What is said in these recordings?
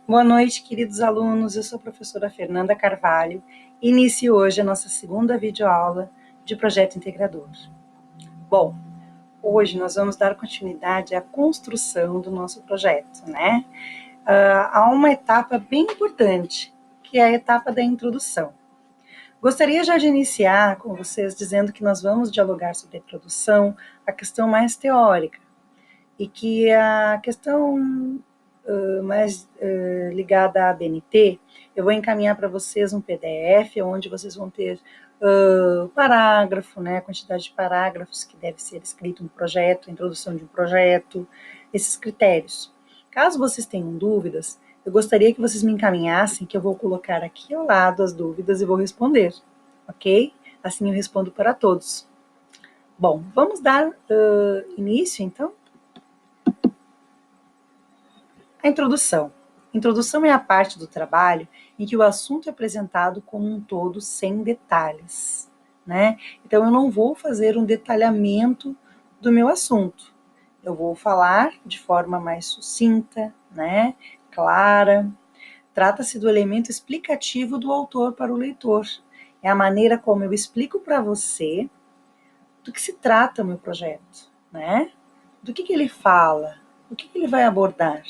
Boa noite, queridos alunos. Eu sou a professora Fernanda Carvalho e inicio hoje a nossa segunda videoaula de Projeto Integrador. Bom, hoje nós vamos dar continuidade à construção do nosso projeto, né? Há uma etapa bem importante, que é a etapa da introdução. Gostaria já de iniciar com vocês dizendo que nós vamos dialogar sobre a introdução, a questão mais teórica, e que a questão mais ligada à BNT, eu vou encaminhar para vocês um PDF, onde vocês vão ter parágrafo, né, a quantidade de parágrafos que deve ser escrito no projeto, a introdução de um projeto, esses critérios. Caso vocês tenham dúvidas, eu gostaria que vocês me encaminhassem, que eu vou colocar aqui ao lado as dúvidas e vou responder, ok? Assim eu respondo para todos. Bom, vamos dar início, então? A introdução. Introdução é a parte do trabalho em que o assunto é apresentado como um todo, sem detalhes, né? Então, eu não vou fazer um detalhamento do meu assunto. Eu vou falar de forma mais sucinta, né? Clara. Trata-se do elemento explicativo do autor para o leitor. É a maneira como eu explico para você do que se trata o meu projeto, né? Do que ele fala, o que ele vai abordar.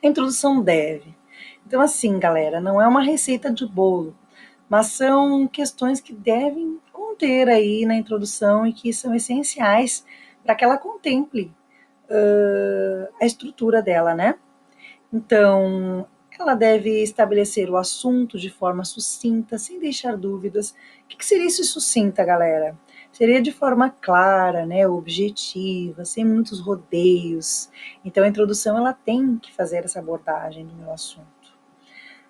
A introdução deve. Então, assim, galera, não é uma receita de bolo, mas são questões que devem conter aí na introdução e que são essenciais para que ela contemple a estrutura dela, né? Então, ela deve estabelecer o assunto de forma sucinta, sem deixar dúvidas. O que seria isso sucinta, galera? Seria de forma clara, né, objetiva, sem muitos rodeios. Então, a introdução ela tem que fazer essa abordagem do meu assunto.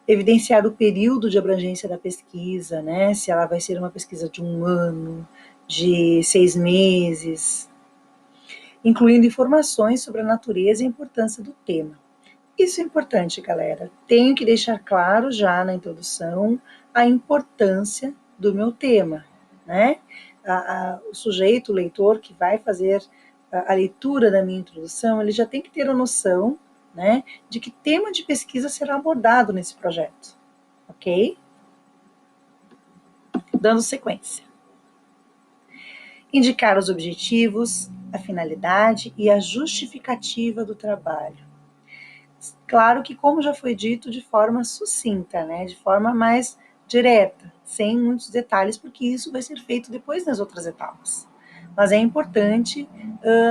Evidenciar o período de abrangência da pesquisa, né, se ela vai ser uma pesquisa de 1 ano, de 6 meses, incluindo informações sobre a natureza e a importância do tema. Isso é importante, galera. Tenho que deixar claro já na introdução a importância do meu tema, né? O sujeito, o leitor que vai fazer a leitura da minha introdução, ele já tem que ter a noção, né, de que tema de pesquisa será abordado nesse projeto, ok? Dando sequência. Indicar os objetivos, a finalidade e a justificativa do trabalho. Claro que, como já foi dito, de forma sucinta, né, de forma mais direta, sem muitos detalhes, porque isso vai ser feito depois nas outras etapas. Mas é importante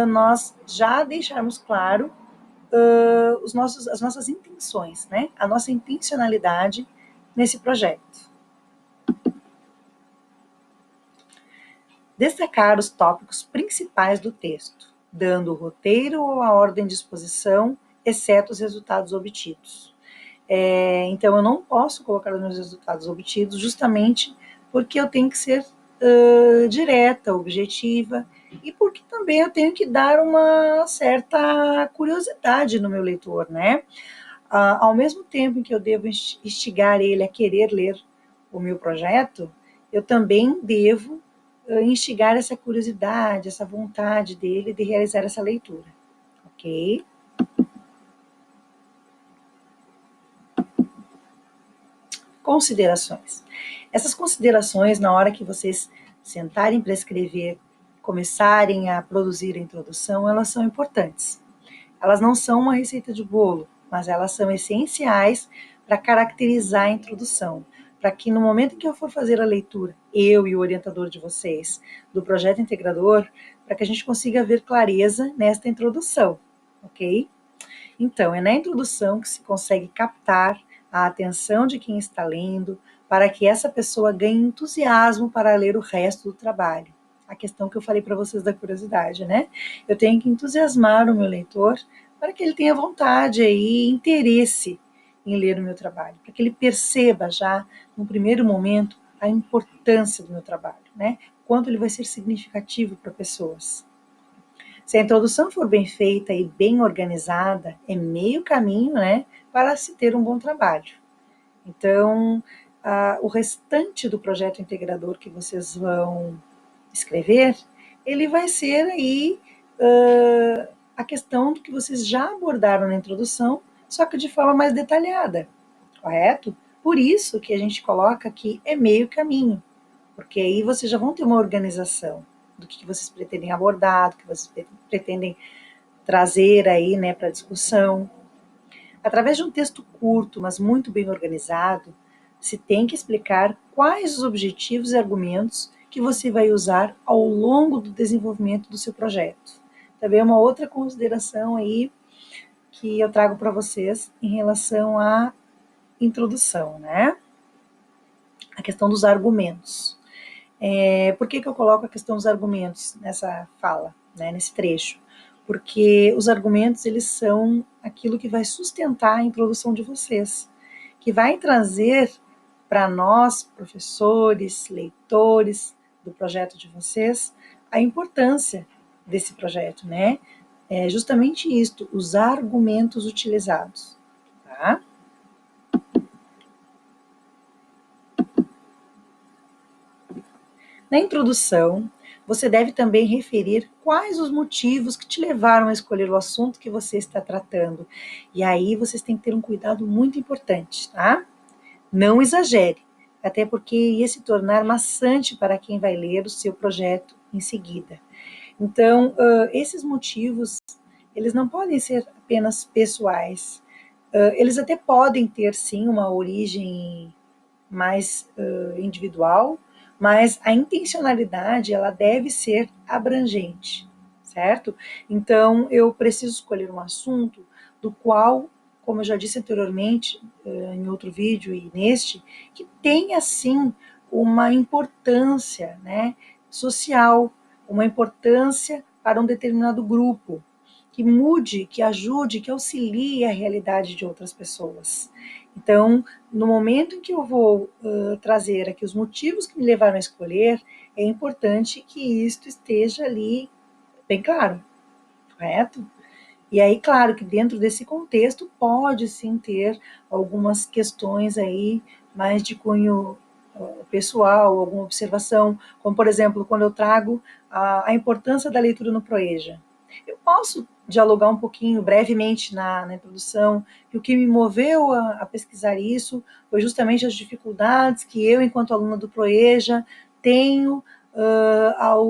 nós já deixarmos claro as nossas intenções, né, a nossa intencionalidade nesse projeto. Destacar os tópicos principais do texto, dando o roteiro ou a ordem de exposição, exceto os resultados obtidos. Então, eu não posso colocar os meus resultados obtidos justamente porque eu tenho que ser direta, objetiva, e porque também eu tenho que dar uma certa curiosidade no meu leitor, né? Ao mesmo tempo em que eu devo instigar ele a querer ler o meu projeto, eu também devo instigar essa curiosidade, essa vontade dele de realizar essa leitura, ok? Considerações. Essas considerações, na hora que vocês sentarem para escrever, começarem a produzir a introdução, elas são importantes. Elas não são uma receita de bolo, mas elas são essenciais para caracterizar a introdução, para que no momento em que eu for fazer a leitura, eu e o orientador de vocês, do projeto integrador, para que a gente consiga ver clareza nesta introdução, ok? Então, é na introdução que se consegue captar a atenção de quem está lendo, para que essa pessoa ganhe entusiasmo para ler o resto do trabalho. A questão que eu falei para vocês da curiosidade, né? Eu tenho que entusiasmar o meu leitor para que ele tenha vontade e interesse em ler o meu trabalho, para que ele perceba já, no primeiro momento, a importância do meu trabalho, né? Quanto ele vai ser significativo para pessoas. Se a introdução for bem feita e bem organizada, é meio caminho, né, para se ter um bom trabalho. Então, o restante do projeto integrador que vocês vão escrever, ele vai ser aí a questão do que vocês já abordaram na introdução, só que de forma mais detalhada, correto? Por isso que a gente coloca aqui é meio caminho, porque aí vocês já vão ter uma organização do que vocês pretendem abordar, do que vocês pretendem trazer aí, né, para discussão. Através de um texto curto, mas muito bem organizado, se tem que explicar quais os objetivos e argumentos que você vai usar ao longo do desenvolvimento do seu projeto. Também é uma outra consideração aí que eu trago para vocês em relação à introdução, né? A questão dos argumentos. Por que eu coloco a questão dos argumentos nessa fala, né, nesse trecho? Porque os argumentos, eles são aquilo que vai sustentar a introdução de vocês, que vai trazer para nós, professores, leitores do projeto de vocês, a importância desse projeto, né? É justamente isto, os argumentos utilizados, tá? Na introdução, você deve também referir quais os motivos que te levaram a escolher o assunto que você está tratando. E aí vocês têm que ter um cuidado muito importante, tá? Não exagere, até porque ia se tornar maçante para quem vai ler o seu projeto em seguida. Então, esses motivos, eles não podem ser apenas pessoais. Eles até podem ter, sim, uma origem mais individual, mas a intencionalidade ela deve ser abrangente, certo? Então eu preciso escolher um assunto do qual, como eu já disse anteriormente em outro vídeo e neste, que tenha sim uma importância, né, social, uma importância para um determinado grupo, que mude, que ajude, que auxilie a realidade de outras pessoas. Então, no momento em que eu vou trazer aqui os motivos que me levaram a escolher, é importante que isto esteja ali bem claro, correto? E aí, claro que dentro desse contexto pode sim ter algumas questões aí mais de cunho pessoal, alguma observação, como por exemplo, quando eu trago a importância da leitura no Proeja. Eu posso dialogar um pouquinho brevemente na introdução, que o que me moveu a pesquisar isso foi justamente as dificuldades que eu, enquanto aluna do Proeja, tenho ao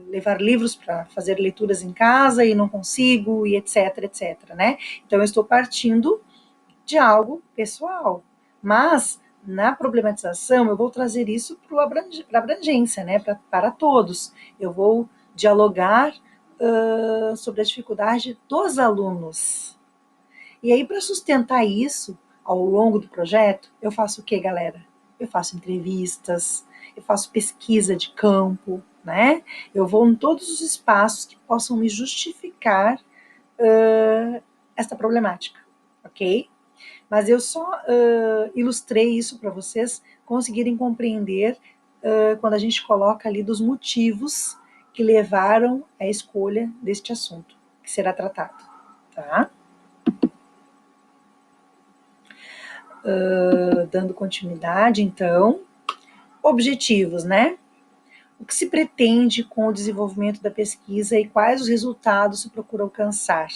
levar livros para fazer leituras em casa e não consigo, e etc, etc, né? Então, eu estou partindo de algo pessoal, mas na problematização eu vou trazer isso para a abrangência, né? Para todos. Eu vou dialogar sobre a dificuldade dos alunos. E aí, para sustentar isso ao longo do projeto, eu faço o que, galera? Eu faço entrevistas, eu faço pesquisa de campo, né? Eu vou em todos os espaços que possam me justificar esta problemática, ok? Mas eu só ilustrei isso para vocês conseguirem compreender quando a gente coloca ali dos motivos que levaram à escolha deste assunto que será tratado, tá? Dando continuidade, então, objetivos, né? O que se pretende com o desenvolvimento da pesquisa e quais os resultados se procura alcançar,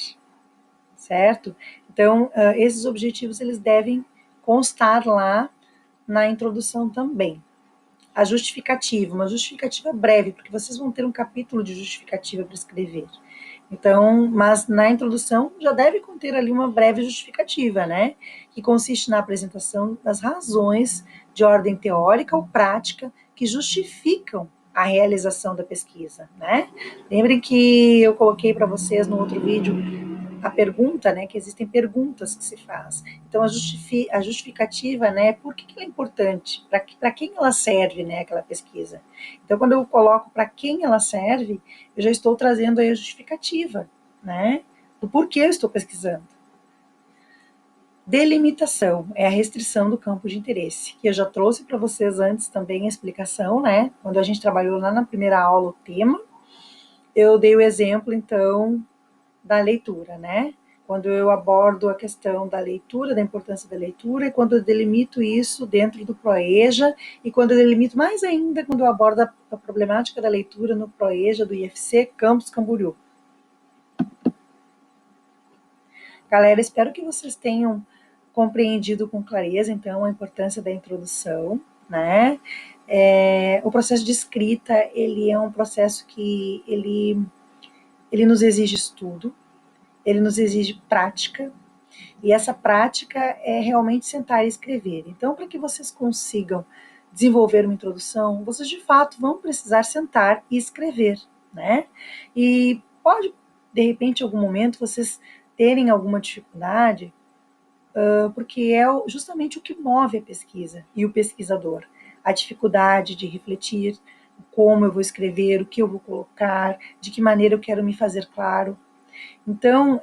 certo? Então, esses objetivos eles devem constar lá na introdução também. A justificativa, uma justificativa breve, porque vocês vão ter um capítulo de justificativa para escrever. Então, mas na introdução já deve conter ali uma breve justificativa, né? Que consiste na apresentação das razões de ordem teórica ou prática que justificam a realização da pesquisa, né? Lembrem que eu coloquei para vocês no outro vídeo a pergunta, né, que existem perguntas que se faz. Então, a justificativa, né, por que ela é importante? Para quem ela serve, né, aquela pesquisa? Então, quando eu coloco para quem ela serve, eu já estou trazendo aí a justificativa, né, do porquê eu estou pesquisando. Delimitação é a restrição do campo de interesse, que eu já trouxe para vocês antes também a explicação, né, quando a gente trabalhou lá na primeira aula o tema, eu dei o exemplo, então, da leitura, né? Quando eu abordo a questão da leitura, da importância da leitura, e quando eu delimito isso dentro do PROEJA, e quando eu delimito mais ainda, quando eu abordo a problemática da leitura no PROEJA do IFC Campus Camboriú. Galera, espero que vocês tenham compreendido com clareza, então, a importância da introdução, né? O processo de escrita, ele é um processo que ele nos exige estudo, ele nos exige prática, e essa prática é realmente sentar e escrever. Então, para que vocês consigam desenvolver uma introdução, vocês de fato vão precisar sentar e escrever, né? E pode, de repente, em algum momento, vocês terem alguma dificuldade, porque é justamente o que move a pesquisa e o pesquisador. A dificuldade de refletir como eu vou escrever, o que eu vou colocar, de que maneira eu quero me fazer claro. Então,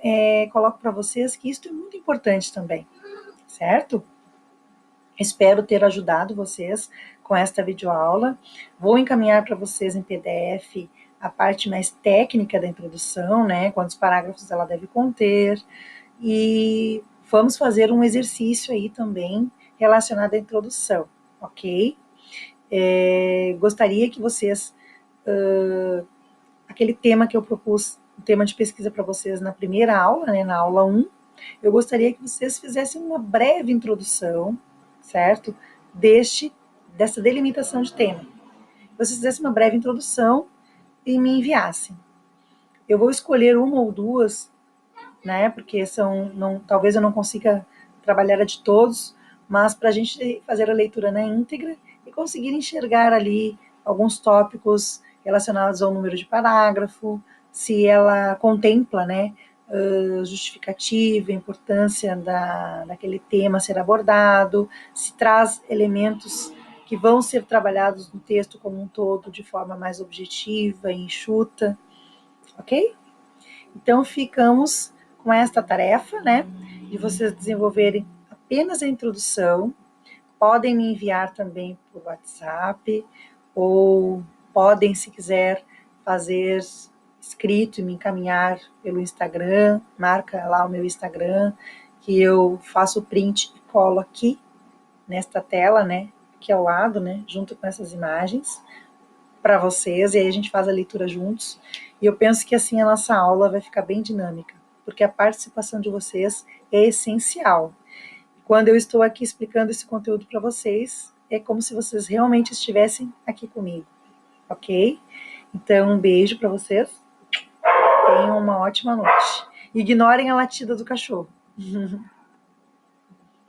coloco para vocês que isso é muito importante também, certo? Espero ter ajudado vocês com esta videoaula. Vou encaminhar para vocês em PDF a parte mais técnica da introdução, né? Quantos parágrafos ela deve conter. E vamos fazer um exercício aí também relacionado à introdução, ok? Gostaria que vocês, aquele tema que eu propus, o tema de pesquisa para vocês na primeira aula, né, na aula 1, eu gostaria que vocês fizessem uma breve introdução, certo? Dessa delimitação de tema. Vocês fizessem uma breve introdução e me enviassem. Eu vou escolher uma ou duas, né? Porque talvez eu não consiga trabalhar a de todos, mas para a gente fazer a leitura na íntegra e conseguir enxergar ali alguns tópicos relacionados ao número de parágrafo, se ela contempla, né, justificativa, a importância daquele tema ser abordado, se traz elementos que vão ser trabalhados no texto como um todo de forma mais objetiva e enxuta, ok? Então, ficamos com esta tarefa, né, de vocês desenvolverem apenas a introdução. Podem me enviar também por WhatsApp, ou podem, se quiser, fazer escrito e me encaminhar pelo Instagram, marca lá o meu Instagram, que eu faço o print e colo aqui, nesta tela, né, aqui ao lado, né, junto com essas imagens, para vocês, e aí a gente faz a leitura juntos. E eu penso que assim a nossa aula vai ficar bem dinâmica, porque a participação de vocês é essencial. Quando eu estou aqui explicando esse conteúdo para vocês, é como se vocês realmente estivessem aqui comigo, ok? Então, um beijo para vocês, tenham uma ótima noite. Ignorem a latida do cachorro.